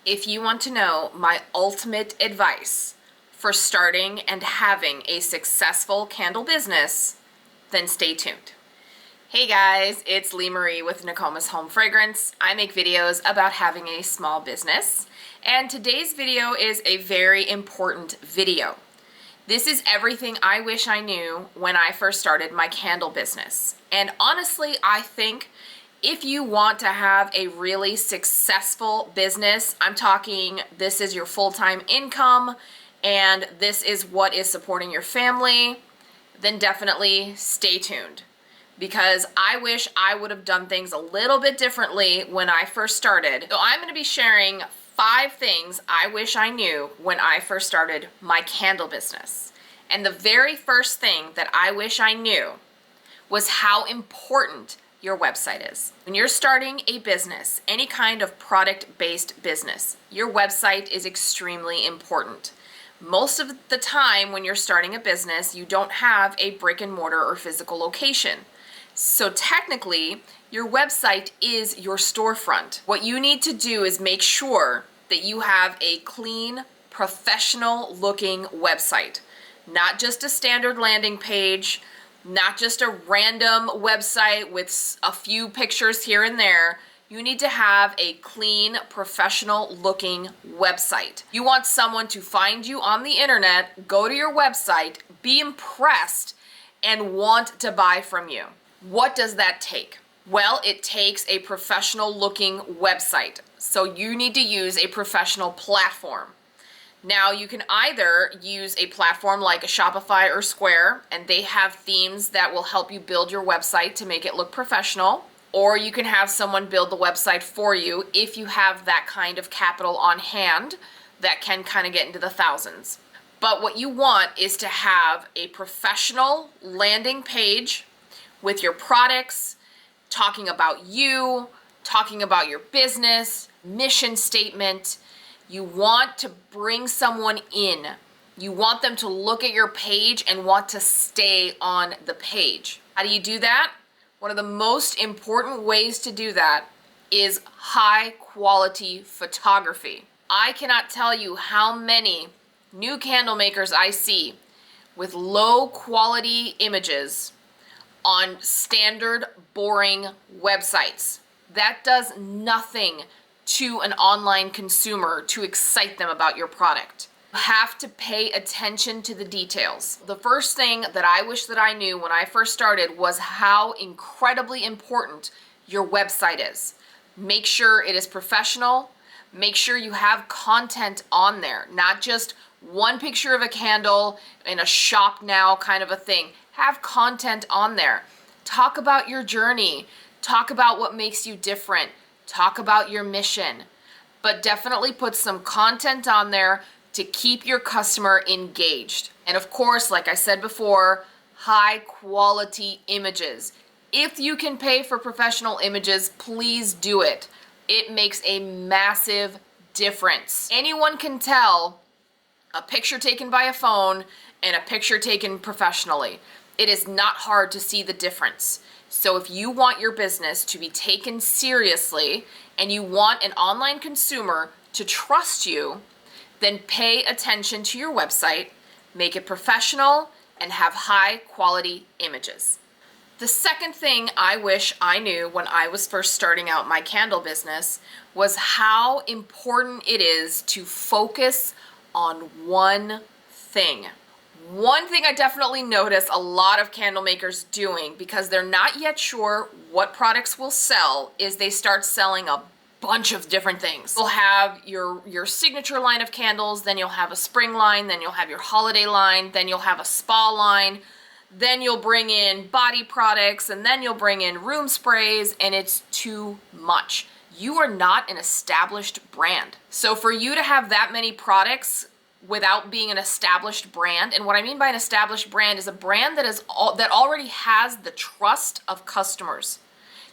If you want to know my ultimate advice for starting and having a successful candle business, then stay tuned. Hey guys, it's Lee Marie with Nokomis Home Fragrance. I make videos about having a small business, and today's video is a very important video. This is everything I wish I knew when I first started my candle business. And honestly, I think if you want to have a really successful business, I'm talking this is your full-time income and this is what is supporting your family, then definitely stay tuned. Because I wish I would have done things a little bit differently when I first started. So I'm going to be sharing 5 things I wish I knew when I first started my candle business. And the very first thing that I wish I knew was how important your website is. When you're starting a business, any kind of product-based business, your website is extremely important. Most of the time when you're starting a business, you don't have a brick and mortar or physical location. So technically, your website is your storefront. What you need to do is make sure that you have a clean, professional looking website. Not just a standard landing page, not just a random website with a few pictures here and there. You need to have a clean, professional looking website. You want someone to find you on the internet, go to your website, be impressed, and want to buy from you. What does that take? Well, it takes a professional looking website. So you need to use a professional platform. Now, you can either use a platform like a Shopify or Square, and they have themes that will help you build your website to make it look professional, or you can have someone build the website for you if you have that kind of capital on hand that can kind of get into the thousands. But what you want is to have a professional landing page with your products, talking about you, talking about your business, mission statement. You want to bring someone in. You want them to look at your page and want to stay on the page. How do you do that? One of the most important ways to do that is high quality photography. I cannot tell you how many new candle makers I see with low quality images on standard boring websites. That does nothing to an online consumer to excite them about your product. You have to pay attention to the details. The first thing that I wish that I knew when I first started was how incredibly important your website is. Make sure it is professional. Make sure you have content on there, not just one picture of a candle in a shop now kind of a thing. Have content on there. Talk about your journey. Talk about what makes you different. Talk about your mission, but definitely put some content on there to keep your customer engaged. And of course, like I said before, high quality images. If you can pay for professional images, please do it. It makes a massive difference. Anyone can tell a picture taken by a phone and a picture taken professionally. It is not hard to see the difference. So if you want your business to be taken seriously and you want an online consumer to trust you, then pay attention to your website, make it professional, and have high quality images. The second thing I wish I knew when I was first starting out my candle business was how important it is to focus on one thing. One thing I definitely notice a lot of candle makers doing because they're not yet sure what products will sell is they start selling a bunch of different things. You'll have your signature line of candles, then you'll have a spring line, then you'll have your holiday line, then you'll have a spa line, then you'll bring in body products, and then you'll bring in room sprays, and it's too much. You are not an established brand. So for you to have that many products without being an established brand, and what I mean by an established brand is a brand that already has the trust of customers.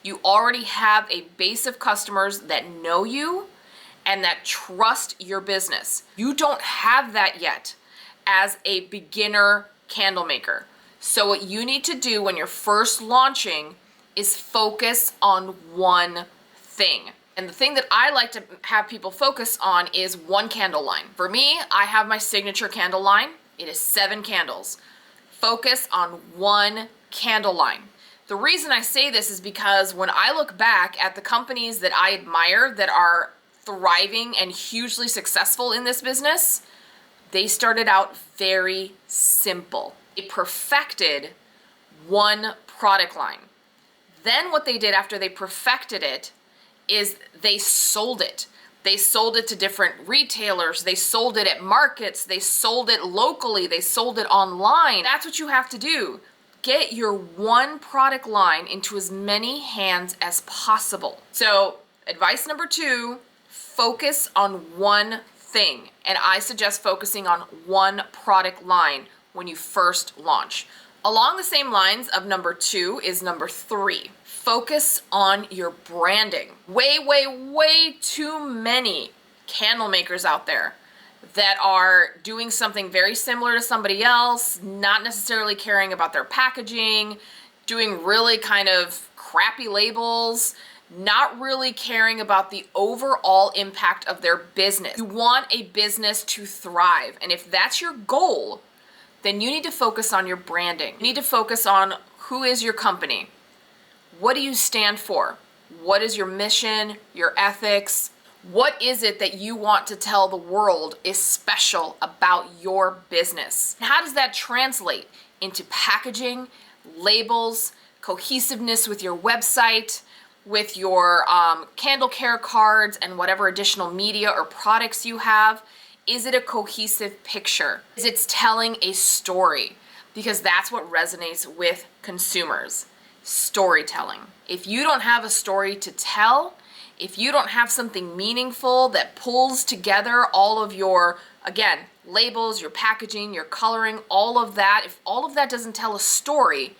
You already have a base of customers that know you and that trust your business. You don't have that yet as a beginner candle maker. So what you need to do when you're first launching is focus on one thing. And the thing that I like to have people focus on is one candle line. For me, I have my signature candle line. It is 7 candles. Focus on one candle line. The reason I say this is because when I look back at the companies that I admire that are thriving and hugely successful in this business, they started out very simple. They perfected one product line. Then what they did after they perfected it is they sold it. They sold it to different retailers. They sold it at markets. They sold it locally. They sold it online. That's what you have to do. Get your one product line into as many hands as possible. So advice number 2, focus on one thing. And I suggest focusing on one product line when you first launch. Along the same lines of number 2 is number 3. Focus on your branding. Way too many candle makers out there that are doing something very similar to somebody else, not necessarily caring about their packaging, doing really kind of crappy labels, not really caring about the overall impact of their business. You want a business to thrive, and if that's your goal, then you need to focus on your branding. You need to focus on who is your company. What do you stand for? What is your mission, your ethics? What is it that you want to tell the world is special about your business? How does that translate into packaging, labels, cohesiveness with your website, with your candle care cards and whatever additional media or products you have? Is it a cohesive picture? Is it telling a story? Because that's what resonates with consumers. Storytelling. If you don't have a story to tell, if you don't have something meaningful that pulls together all of your, again, labels, your packaging, your coloring, all of that, if all of that doesn't tell a story,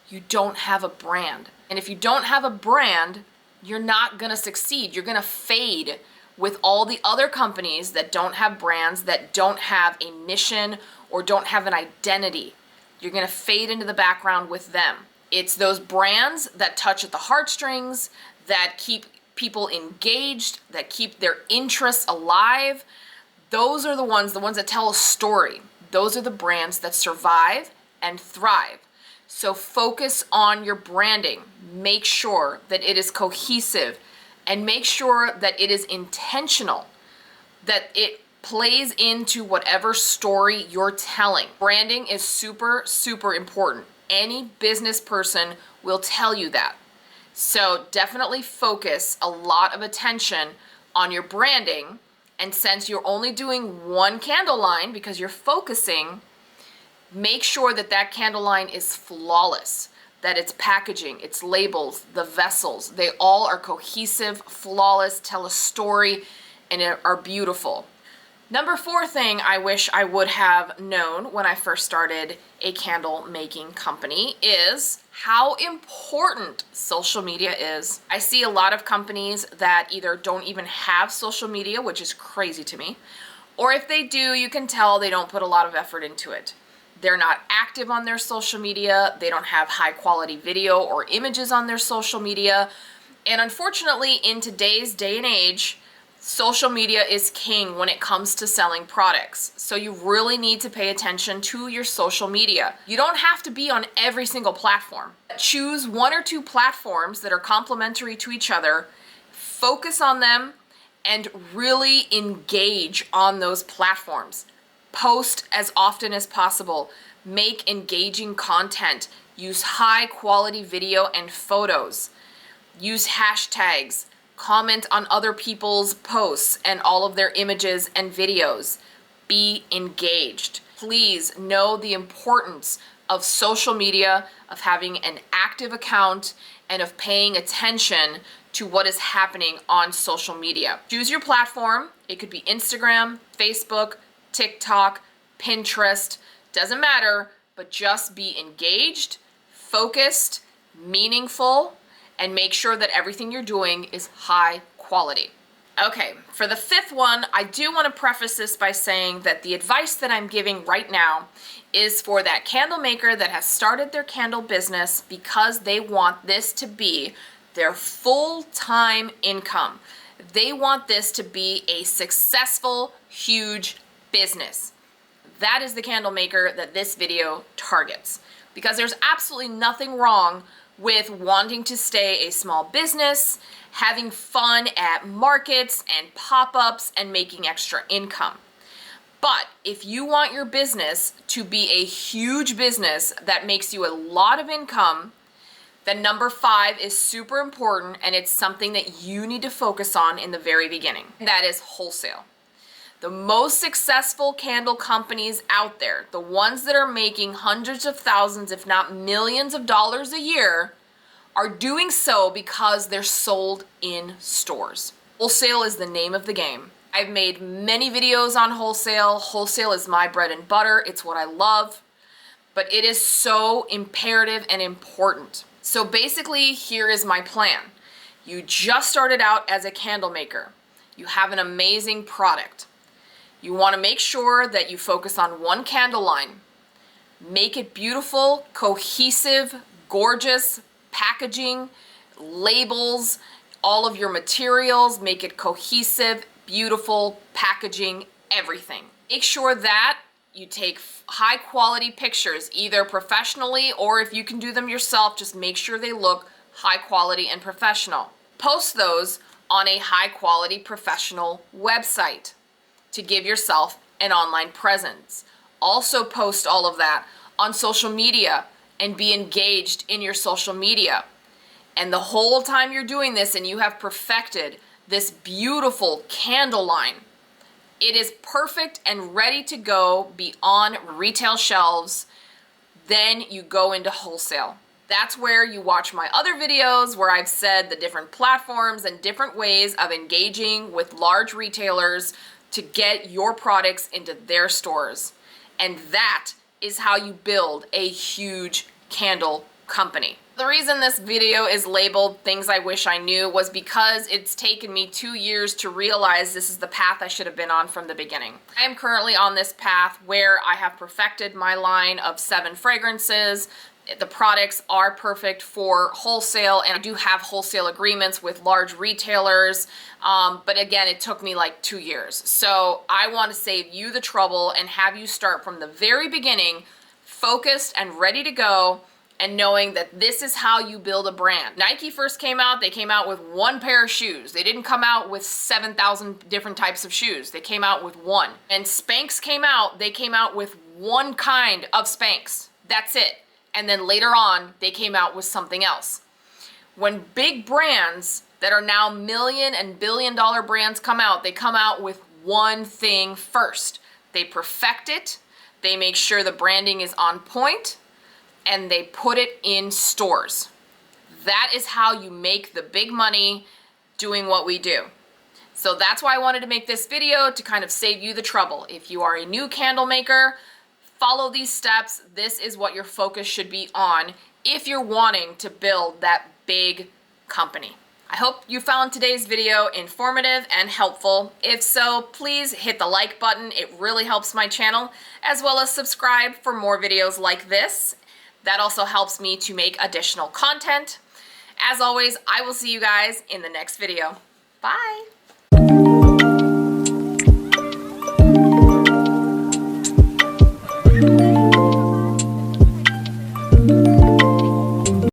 you don't have a brand. And if you don't have a brand, you're not gonna succeed. You're gonna fade with all the other companies that don't have brands, that don't have a mission or don't have an identity. You're gonna fade into the background with them. It's those brands that touch at the heartstrings, that keep people engaged, that keep their interests alive. Those are the ones that tell a story. Those are the brands that survive and thrive. So focus on your branding. Make sure that it is cohesive and make sure that it is intentional, that it plays into whatever story you're telling. Branding is super, super important. Any business person will tell you that. So definitely focus a lot of attention on your branding. And since you're only doing one candle line because you're focusing, make sure that that candle line is flawless, that its packaging, its labels, the vessels, they all are cohesive, flawless, tell a story, and are beautiful. Number 4 thing I wish I would have known when I first started a candle making company is how important social media is. I see a lot of companies that either don't even have social media, which is crazy to me, or if they do, you can tell they don't put a lot of effort into it. They're not active on their social media. They don't have high quality video or images on their social media. And unfortunately, in today's day and age, social media is king when it comes to selling products. So you really need to pay attention to your social media. You don't have to be on every single platform. Choose 1 or 2 platforms that are complementary to each other, focus on them, and really engage on those platforms. Post as often as possible. Make engaging content. Use high quality video and photos. Use hashtags. Comment on other people's posts and all of their images and videos. Be engaged. Please know the importance of social media, of having an active account, and of paying attention to what is happening on social media. Choose your platform. It could be Instagram, Facebook, TikTok, Pinterest, doesn't matter, but just be engaged, focused, meaningful, and make sure that everything you're doing is high quality. Okay, for the 5th one, I do want to preface this by saying that the advice that I'm giving right now is for that candle maker that has started their candle business because they want this to be their full-time income. They want this to be a successful, huge business. That is the candle maker that this video targets, because there's absolutely nothing wrong with wanting to stay a small business, having fun at markets and pop-ups and making extra income. But if you want your business to be a huge business that makes you a lot of income, then number 5 is super important, and it's something that you need to focus on in the very beginning. That is wholesale. The most successful candle companies out there, the ones that are making hundreds of thousands, if not millions of dollars a year, are doing so because they're sold in stores. Wholesale is the name of the game. I've made many videos on wholesale. Wholesale is my bread and butter. It's what I love, but it is so imperative and important. So basically, here is my plan. You just started out as a candle maker. You have an amazing product. You want to make sure that you focus on one candle line. Make it beautiful, cohesive, gorgeous packaging, labels, all of your materials. Make it cohesive, beautiful packaging, everything. Make sure that you take high quality pictures, either professionally or if you can do them yourself, just make sure they look high quality and professional. Post those on a high quality professional website to give yourself an online presence. Also post all of that on social media and be engaged in your social media. And the whole time you're doing this and you have perfected this beautiful candle line, it is perfect and ready to go be on retail shelves. Then you go into wholesale. That's where you watch my other videos where I've said the different platforms and different ways of engaging with large retailers to get your products into their stores. And that is how you build a huge candle company. The reason this video is labeled Things I Wish I Knew was because it's taken me 2 years to realize this is the path I should have been on from the beginning. I am currently on this path where I have perfected my line of 7 fragrances. The products are perfect for wholesale, and I do have wholesale agreements with large retailers, but again, it took me like 2 years. So I want to save you the trouble and have you start from the very beginning, focused and ready to go, and knowing that this is how you build a brand. Nike first came out, they came out with 1 pair of shoes. They didn't come out with 7,000 different types of shoes. They came out with 1. And Spanx came out, they came out with 1 kind of Spanx. That's it. And then later on, they came out with something else. When big brands that are now million and billion-dollar brands come out, they come out with 1 thing first. They perfect it, they make sure the branding is on point, and they put it in stores. That is how you make the big money doing what we do. So that's why I wanted to make this video, to kind of save you the trouble. If you are a new candle maker, follow these steps. This is what your focus should be on if you're wanting to build that big company. I hope you found today's video informative and helpful. If so, please hit the like button. It really helps my channel, as well as subscribe for more videos like this. That also helps me to make additional content. As always, I will see you guys in the next video. Bye.